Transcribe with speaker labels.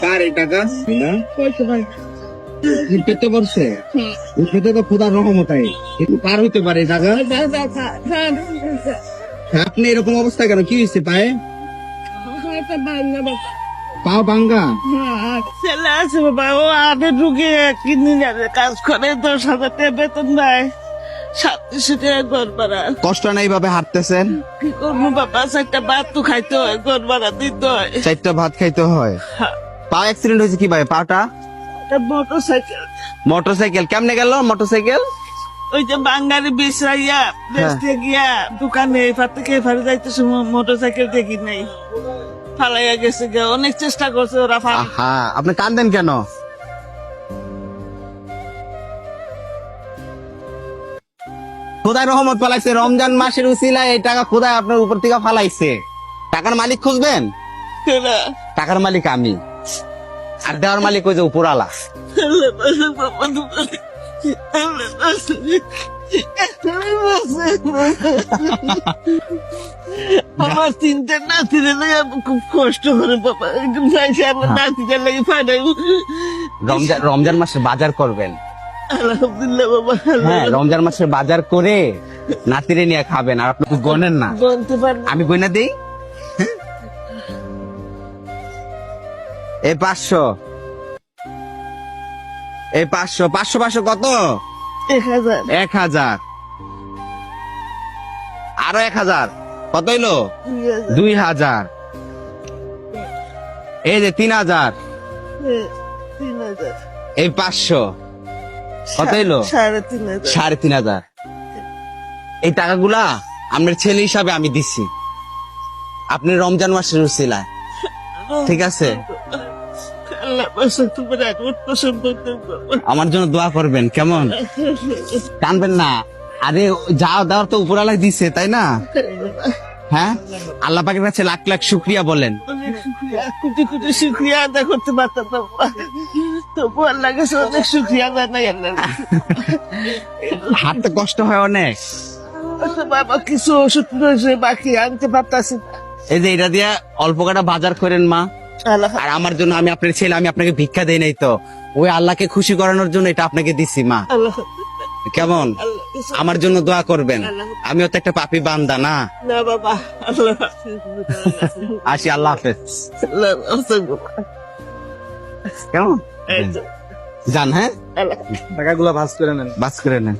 Speaker 1: কার এই টাকা না
Speaker 2: কইতে পারি
Speaker 1: পেতে পড়ছে পেতে তো খোদার রহমতাই একটু পার হইতে পারে টাকা আপনি এরকম অবস্থা কেন কি হয়েছে পায়ে পাও ভাঙ্গা
Speaker 2: ছেলে আছে বাবা, ও আগে ঢুকে কিনে যাবে, কাজ করে 10,000 টাকা বেতন দেয়, 3700 টাকা ঘর ভাড়া।
Speaker 1: কষ্ট না এইভাবে হাঁটতেছেন
Speaker 2: কি করবো বাবা, 4টা ভাত তো খাইতে হয়, ঘর ভাড়া দিতে হয়।
Speaker 1: 4টা ভাত খাইতে হয় পা অ্যাক্সিডেন্ট হয়েছে কিভাবে পাটা
Speaker 2: মোটরসাইকেল,
Speaker 1: মোটরসাইকেল কেমনে গেল মোটরসাইকেল
Speaker 2: ওই যে বাঙালি বিশ্রাইয়া বেচতে গিয়া দোকানে এফার থেকে এফারে যাইতেছে, মোটরসাইকেল দেখি নাই, ফালাইয়া গেছে গে। অনেক চেষ্টা করছে ওরা
Speaker 1: আহা আপনি কান্দেন কেন খোদায় রহমত ফালাইছে রমজান মাসের উসিলায় এই টাকা খোদায় আপনার উপর থেকে ফালাইছে টাকার মালিক খুঁজবেন টাকার মালিক আমি আর দেওয়ার মালিক ওই যে উপরালা
Speaker 2: আমার 3টা নাতিরে লাগে খুব কষ্ট করে বাবা, আমার নাতিদের লাগে ফাটাই।
Speaker 1: রমজান মাসে বাজার করবেন
Speaker 2: আলহামদুলিল্লাহ বাবা,
Speaker 1: হ্যাঁ রমজান মাসের বাজার করে নাতিরে নিয়ে খাবেন আর আপনি গনেন না
Speaker 2: বলতে পারবো
Speaker 1: আমি গয়না দিই এই 500 এই 500 500 কত
Speaker 2: 1000
Speaker 1: 1000 আরো 1000 কত হইলো 2000 এই যে 3000
Speaker 2: 3,000
Speaker 1: এই 500 কত হইলো
Speaker 2: 3,500
Speaker 1: 3,500 এই টাকাগুলা আপনার ছেলে হিসাবে আমি দিছি আপনি রমজান মাসের উসিলায় ঠিক আছে
Speaker 2: আল্লাহ পাশে তোমার একবার পছন্দ করবো।
Speaker 1: আমার জন্য দোয়া করবেন কেমন কানবেন না আরে যা দেওয়ার তো উপরালাই দিছে তাই না হ্যাঁ আল্লাহ পাকের কাছে লাখ লাখ শুকরিয়া বলেন
Speaker 2: অনেক শুক্রিয়া, কোটি কোটি শুক্রিয়া আদা করতে পারতাম না বাবা। তবু আল্লাহ কাছে অনেক শুক্রিয়া জানাই আল্লাহ।
Speaker 1: হাঁটতে কষ্ট হয় অনেক
Speaker 2: আচ্ছা বাবা, কিছু ওষুধ রয়েছে বাকি আনতে পারতাছি না।
Speaker 1: এই যে এটা দিয়ে অল্প কটা বাজার করেন মা
Speaker 2: আল্লাহ
Speaker 1: আর আমার জন্য আমি আপনার ছেলে আমি আপনাকে ভিক্ষা দেই নাই তো ওই আল্লাহকে খুশি করানোর জন্য এটা আপনাকে দিছি মা
Speaker 2: আল্লাহ
Speaker 1: কেমন আমার জন্য দোয়া করবেন আমিও তো একটা পাপী বান্দা না
Speaker 2: না বাবা, আল্লাহ
Speaker 1: আসি আল্লাহ হাফেজ
Speaker 2: আল্লাহ
Speaker 1: কেমন
Speaker 2: এই তো,
Speaker 1: যান হ্যাঁ
Speaker 2: আল্লাহ
Speaker 1: টাকাগুলো ভাঁজ করে নেন ভাঁজ করে নেন